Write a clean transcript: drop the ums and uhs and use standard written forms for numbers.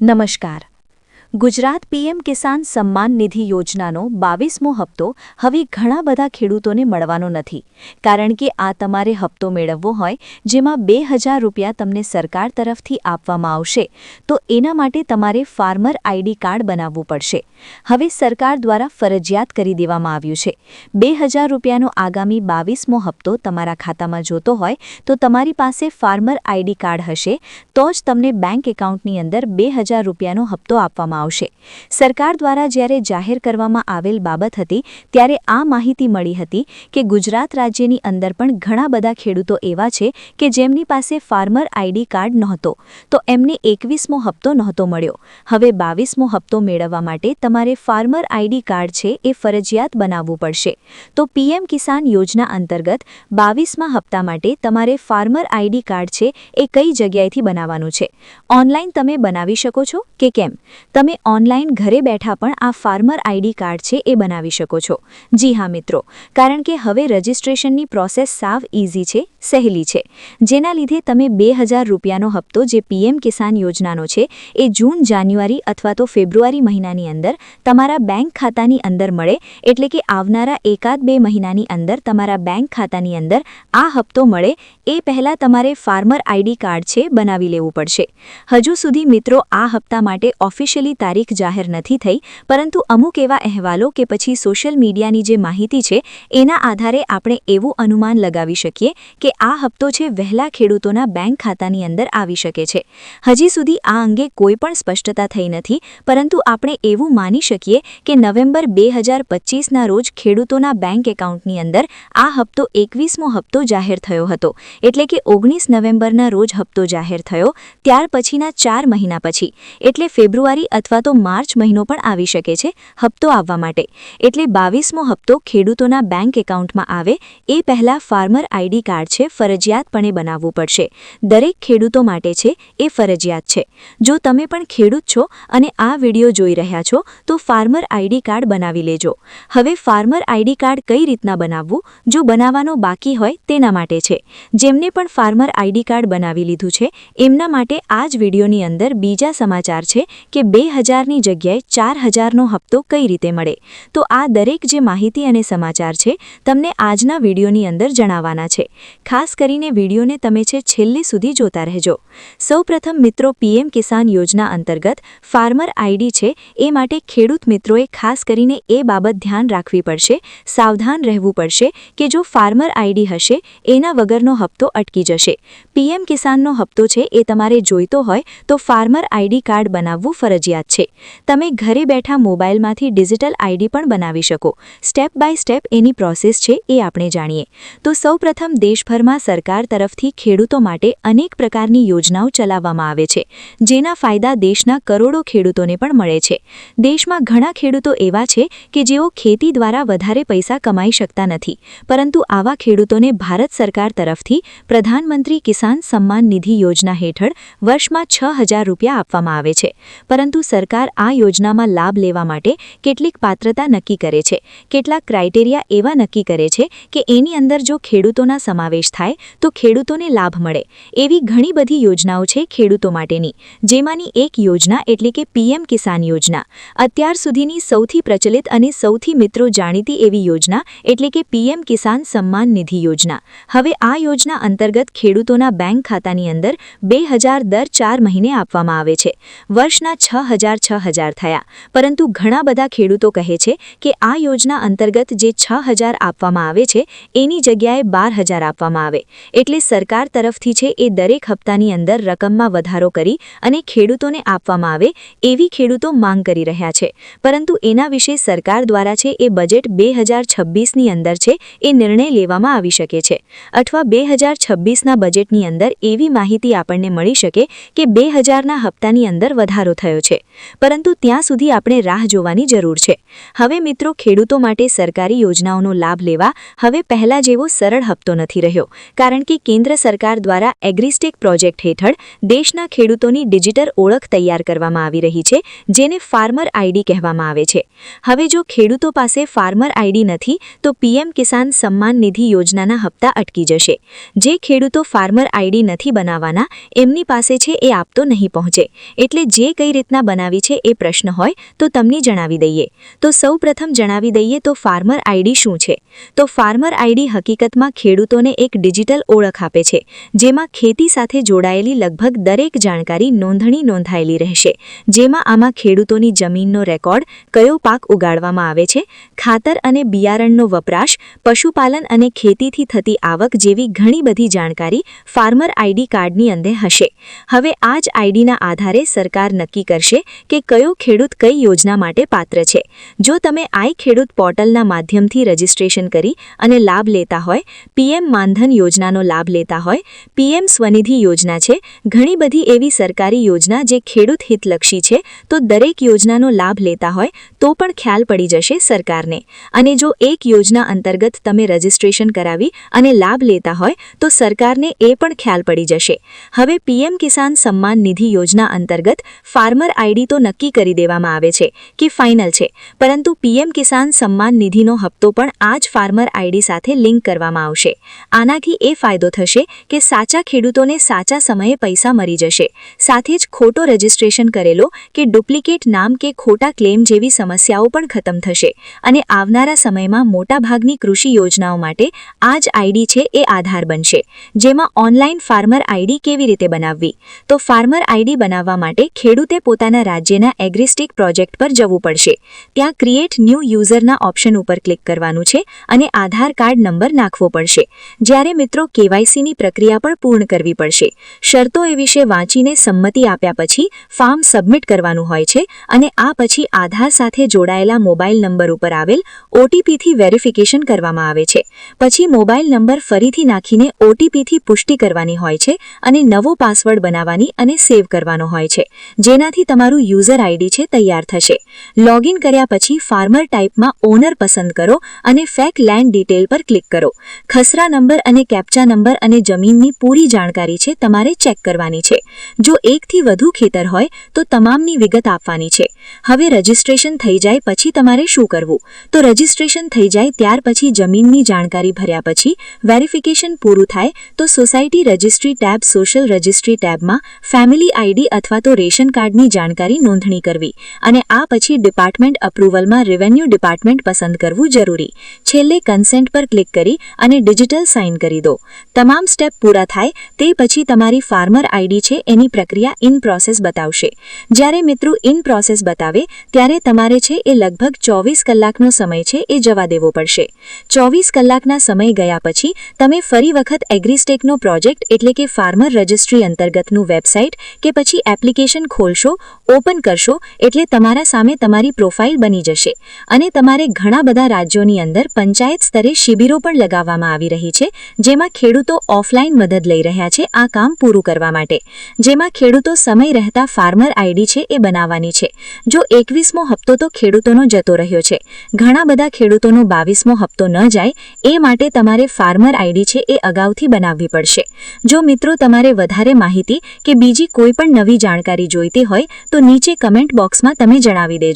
નમસ્કાર। ગુજરાત પીએમ કિસાન સન્માન નિધિ યોજનાનો 22મો હપ્તો હવે ઘણા બધા ખેડૂતોને મળવાનો નથી, કારણ કે આ તમારે હપ્તો મેળવવો હોય જેમાં 2000 રૂપિયા તમને સરકાર તરફથી આપવામાં આવશે, તો એના માટે તમારે ફાર્મર આઈડી કાર્ડ બનાવવું પડશે। હવે સરકાર દ્વારા ફરજિયાત કરી દેવામાં આવ્યું છે। 2000 રૂપિયાનો આગામી 22મો હપ્તો તમારા ખાતામાં જોતો હોય તો તમારી પાસે ફાર્મર આઈડી કાર્ડ હશે તો જ તમને બેંક એકાઉન્ટની અંદર 2000 રૂપિયાનો હપ્તો આપવામાં આવશે। સરકાર દ્વારા જ્યારે જાહેર કરવામાં આવેલ બાબત હતી ત્યારે આ માહિતી મળી હતી કે ગુજરાત રાજ્યની અંદર પણ ઘણા બધા ખેડૂતો એવા છે કે જેમની પાસે ફાર્મર આઈડી કાર્ડ નહોતો, તો એમને 21મો હપ્તો નહોતો મળ્યો। હવે 22મો હપ્તો મેળવવા માટે તમારે ફાર્મર આઈડી કાર્ડ છે એ ફરજિયાત બનાવવું પડશે। તો પીએમ કિસાન યોજના અંતર્ગત 22મા હપ્તા માટે તમારે ફાર્મર આઈડી કાર્ડ છે એ કઈ જગ્યાએથી બનાવવાનું છે? ઓનલાઈન તમે બનાવી શકો છો કે કેમ? તમે ઓનલાઈન ઘરે બેઠા પણ આ ફાર્મર આઈડી કાર્ડ છે એ બનાવી શકો છો। જી હા મિત્રો, કારણ કે હવે રજિસ્ટ્રેશનની પ્રોસેસ સાવ ઇઝી છે, સહેલી છે, જેના લીધે તમે 2000 રૂપિયાનો હપ્તો જે પીએમ કિસાન યોજનાનો છે એ જૂન, જાન્યુઆરી અથવા તો ફેબ્રુઆરી મહિનાની અંદર તમારા બેંક ખાતાની અંદર મળે, એટલે કે આવનારા 1-2 મહિનાની અંદર તમારા બેંક ખાતાની અંદર આ હપ્તો મળે એ પહેલાં તમારે ફાર્મર આઈડી કાર્ડ છે બનાવી લેવું પડશે। હજુ સુધી મિત્રો આ હપ્તા માટે ઓફિશિયલી તારીખ જાહેર નથી થઈ, પરંતુ અમુક એવા અહેવાલો કે પછી સોશિયલ મીડિયાની જે માહિતી છે એના આધારે આપણે એવું અનુમાન લગાવી શકીએ કે આ હપ્તો છે વહેલા ખેડૂતોના બેંક ખાતાની અંદર આવી શકે છે। હજી સુધી આ અંગે કોઈ પણ સ્પષ્ટતા થઈ નથી, પરંતુ આપણે એવું માની શકીએ કે નવેમ્બર 2025ના રોજ ખેડૂતોના બેંક એકાઉન્ટની અંદર આ હપ્તો 21મો હપ્તો જાહેર થયો હતો, એટલે કે 19 નવેમ્બરના રોજ હપ્તો જાહેર થયો, ત્યાર પછીના 4 મહિના પછી એટલે ફેબ્રુઆરી અથવા તો માર્ચ મહિનો પણ આવી શકે છે હપ્તો આવવા માટે। એટલે 22મો હપ્તો ખેડૂતોના બેંક એકાઉન્ટમાં આવે એ પહેલા ફાર્મર આઈડી કાર્ડ છે ફરજિયાતપણે બનાવવું પડશે। દરેક ખેડૂતો માટે છે એ ફરજિયાત છે। જો તમે પણ ખેડૂત છો અને આ વિડીયો જોઈ રહ્યા છો તો ફાર્મર આઈડી કાર્ડ બનાવી લેજો। હવે ફાર્મર આઈડી કાર્ડ કઈ રીતના બનાવવું, જો બનાવવાનો બાકી હોય તેના માટે છે। જેમને પણ ફાર્મર આઈડી કાર્ડ બનાવી લીધું છે એમના માટે આ જ વિડીયોની અંદર બીજા સમાચાર છે કે 2000ની જગ્યાએ 4000નો હપ્તો કઈ રીતે મળે। તો આ દરેક જે માહિતી અને સમાચાર છે તમને આજના વિડીયોની અંદર જણાવવાના છે। ખાસ કરીને વિડીયોને તમે છે છેલ્લે સુધી જોતા રહેજો। સૌપ્રથમ મિત્રો, પીએમ કિસાન યોજના અંતર્ગત ફાર્મર આઈડી છે એ માટે ખેડૂત મિત્રોએ ખાસ કરીને એ બાબત ધ્યાન રાખવી પડશે, સાવધાન રહેવું પડશે કે જો ફાર્મર આઈડી હશે એના વગરનો હપ્તો અટકી જશે। પીએમ કિસાનનો હપ્તો છે એ તમારે જોઈતો હોય તો ફાર્મર આઈડી કાર્ડ બનાવવું ફરજિયાત છે। તમે ઘરે બેઠા મોબાઈલમાંથી ડિજિટલ આઈડી પણ બનાવી શકો। સ્ટેપ બાય સ્ટેપ એની પ્રોસેસ છે એ આપણે જાણીએ તો સૌપ્રથમ દેશભરમાં સરકાર તરફથી ખેડૂતો માટે અનેક પ્રકારની યોજનાઓ ચલાવવામાં આવે છે, જેના ફાયદા દેશના કરોડો ખેડૂતોને પણ મળે છે। દેશમાં ઘણા ખેડૂતો એવા છે કે જેઓ ખેતી દ્વારા વધારે પૈસા કમાઈ શકતા નથી, પરંતુ આવા ખેડૂતોને ભારત સરકાર તરફથી પ્રધાનમંત્રી કિસાન સન્માન નિધિ યોજના હેઠળ વર્ષમાં 6000 રૂપિયા આપવામાં આવે છે। પરંતુ સરકાર આ યોજનામાં લાભ લેવા માટે કેટલીક પાત્રતા નક્કી કરે છે, કેટલાક ક્રાઇટેરિયા એવા નક્કી કરે છે કે એની અંદર જો ખેડૂતોના સમાવેશ થાય તો ખેડૂતોને લાભ મળે। એવી ઘણી બધી યોજનાઓ છે ખેડૂતો માટેની, જેમાંની એક યોજના એટલે કે પીએમ કિસાન યોજના। અત્યાર સુધીની સૌથી પ્રચલિત અને સૌથી મિત્રો જાણીતી એવી યોજના એટલે કે પીએમ કિસાન સન્માન નિધિ યોજના। હવે આ યોજના અંતર્ગત ખેડૂતોના બેંક ખાતાની અંદર 2000 દર 4 મહિને આપવામાં આવે છે। વર્ષના 6000 થયા, પરંતુ ઘણા બધા ખેડૂતો કહે છે કે આ યોજના અંતર્ગત જે 6000 આપવામાં આવે છે એની જગ્યાએ 12000 આપવામાં આવે, એટલે સરકાર તરફથી છે એ દરેક હપ્તાની અંદર રકમમાં વધારો કરી અને ખેડૂતોને આપવામાં આવે એવી ખેડૂતો માંગ કરી રહ્યા છે। પરંતુ એના વિશે સરકાર દ્વારા છે એ બજેટ 2026ની અંદર છે એ નિર્ણય લેવામાં આવી શકે છે, અથવા 2026ના બજેટની અંદર એવી માહિતી આપણને મળી શકે કે 2000ના હપ્તાની અંદર વધારો થયો છે। પરંતુ ત્યાં સુધી આપણે રાહ જોવાની જરૂર છે. હવે મિત્રો, ખેડૂતો માટે સરકારી યોજનાઓનો લાભ લેવા હવે પહેલા જેવો સરળ હપ્તો નથી રહ્યો, કારણ કે કેન્દ્ર સરકાર દ્વારા એગ્રીસ્ટેક પ્રોજેક્ટ હેઠળ દેશના ખેડૂતોની ડિજિટલ ઓળખ તૈયાર કરવામાં આવી રહી છે, જેને ફાર્મર આઈડી કહેવામાં આવે છે. હવે જો ખેડૂતો પાસે ફાર્મર આઈડી નથી તો પીએમ કિસાન સમ્માન નિધિ યોજનાના હપ્તા અટકી જશે. જે ખેડૂતો ફાર્મર આઈડી નથી બનાવવાના, એમની પાસે છે એ આપતો નહીં પહોંચે. એટલે જે કઈ રીતના બનાવી છે એ પ્રશ્ન હોય તો તમને જણાવી દઈએ. તો સૌપ્રથમ જણાવી દઈએ તો ફાર્મર આઈડી શું છે. તો ફાર્મર આઈડી હકીકતમાં ખેડૂતોને એક ડિજિટલ ઓળખ આપે છે, જેમાં ખેતી સાથે જોડાયેલી લગભગ દરેક જાણકારી નોંધાયેલી રહેશે. જેમાં આમાં ખેડૂતોની જમીનનો રેકોર્ડ, કયો પાક ઉગાડવામાં આવે છે, ખાતર અને બિયારણનો વપરાશ, પશુપાલન અને ખેતીથી થતી આવક જેવી ઘણી બધી જાણકારી ફાર્મર આઈડી કાર્ડની અંદર હશે. હવે આ જ આઈડીના આધારે સરકાર નક્કી કરશે કે કયો ખેડૂત કઈ યોજના માટે પાત્ર છે. જો તમે આઈ ખેડૂત પોર્ટલના માધ્યમથી રજીસ્ટ્રેશન કરી અને લાભ લેતા હોય, પીએમ માનધન યોજનાનો લાભ લેતા હોય, પીએમ સ્વનિધિ યોજના છે, ઘણી બધી એવી સરકારી યોજના જે ખેડૂત હિતલક્ષી છે, તો દરેક યોજનાનો લાભ લેતા હોય તો પણ ખ્યાલ પડી જશે સરકારને. અને જો એક યોજના અંતર્ગત તમે રજીસ્ટ્રેશન કરાવી અને લાભ લેતા હોય તો સરકારને એ પણ ખ્યાલ પડી જશે. હવે પીએમ કિસાન સમ્માન નિધિ યોજના અંતર્ગત ફાર્મર આઈડી તો નક્કી કરી દેવામાં આવે છે કે ફાઇનલ છે, પરંતુ પીએમ કિસાન સમ્માન નિધિનો હપ્તો પણ આ જ ફાર્મર આઈડી સાથે લિંક કરવામાં આવશે. આનાથી એ ફાયદો થશે કે સાચા ખેડૂતોને સાચા સમયે પૈસા મળી જશે. સાથે જ ખોટો રજીસ્ટ્રેશન કરેલો કે ડુપ્લિકેટ નામ કે ખોટા ક્લેમ જેવી સમસ્યાઓ પણ ખતમ થશે. અને આવનારા સમયમાં મોટાભાગની કૃષિ યોજનાઓ માટે આ જ આઈડી છે એ આધાર બનશે. જેમાં ઓનલાઈન ફાર્મર આઈડી કેવી રીતે બનાવવી? તો ફાર્મર આઈડી બનાવવા માટે ખેડૂતે પોતાના રાજ્યના એગ્રીસ્ટેક પ્રોજેક્ટ પર જવું પડશે. ત્યાં ક્રિએટ ન્યૂ યુઝરના ઓપ્શન ઉપર ક્લિક કરવાનું છે અને આધાર કાર્ડ નંબર નાખવો પડશે. જ્યારે મિત્રો કેવાયસીની પ્રક્રિયા પણ પૂર્ણ કરવી પડશે. શરતો એ વિશે વાંચીને સંમતિ આપ્યા પછી ફોર્મ સબમિટ કરવાનું હોય છે અને આ પછી આધાર સાથે જોડાયેલા મોબાઈલ નંબર ઉપર આવેલ ઓટીપીથી વેરિફિકેશન કરવામાં આવે છે. પછી મોબાઈલ નંબર ફરીથી નાખીને ઓટીપીથી પુષ્ટિ કરવાની હોય છે અને નવો પાસવર્ડ બનાવવાની અને સેવ કરવાનો હોય છે, જેનાથી તમારું યુઝર આઈડી છે તૈયાર થશે. લોગિન કર્યા પછી ફાર્મર ટાઈપમાં ઓનર પસંદ કરો અને ફેક લેન્ડ ડિટેલ પર ક્લિક કરો. ખસરા નંબર અને કેપ્ચા નંબર અને જમીનની પૂરી જાણકારી છે તમારે ચેક કરવાની છે. જો એકથી વધુ ખેતર હોય તો તમામની વિગત આપવાની છે. હવે રજીસ્ટ્રેશન થઈ જાય પછી તમારે શું કરવું? તો રજીસ્ટ્રેશન થઈ જાય ત્યાર પછી જમીનની જાણકારી ભર્યા પછી વેરિફિકેશન પૂરું થાય તો society registry tab, social registry ટેબમાં ફેમિલી આઈડી અથવા તો રેશન કાર્ડની જાણકારી નોંધણી કરવી અને આ પછી ડિપાર્ટમેન્ટ અપ્રુવલમાં રેવન્યુ ડિપાર્ટમેન્ટ પસંદ કરવું જરૂરી. છેલ્લે કન્સેન્ટ પર ક્લિક કરી અને ડિજિટલ સાઇન કરી દો. તમામ સ્ટેપ પૂરા થાય તે પછી તમારી ફાર્મર આઈડી છે એની પ્રક્રિયા ઇન પ્રોસેસ બતાવશે. જ્યારે મિત્રો ઇન પ્રોસેસ બતાવે ત્યારે તમારે છે એ લગભગ 24 કલાકનો સમય છે એ જવા દેવો પડશે. 24 કલાકના સમય ગયા પછી તમે ફરી વખત એગ્રીસ્ટેકનો પ્રોજેક્ટ એટલે કે ફાર્મર રજિસ્ટ્રી અંતર્ગતનું વેબસાઇટ કે પછી એપ્લિકેશન ખોલશો, ઓપન કરશો એટલે તમારા સામે તમારી પ્રોફાઇલ બની જશે. અને તમારે ઘણા બધા રાજ્યોની અંદર પંચાયત સ્તરે શિબિરો પણ લગાવવામાં આવી રહી છે, જેમાં ખેડૂતો ઓફલાઈન મદદ લઈ રહ્યા છે આ કામ પૂરું કરવા માટે. જેમાં ખેડૂતો સમય રહેતા ફાર્મર આઈડી છે એ બનાવવાની છે. જો 21મો હપ્તો તો ખેડૂતોનો જતો રહ્યો છે, ઘણા બધા ખેડૂતોનો 22મો હપ્તો ન જાય એ માટે તમારે ફાર્મર આઈડી છે એ અગાઉથી બનાવવી પડશે. જો મિત્રો તમારે વધારે માહિતી કે બીજી કોઈ પણ નવી જાણકારી જોઈતી હોય તો નીચે કમેન્ટ બોક્સમાં તમે જણાવી દેજો.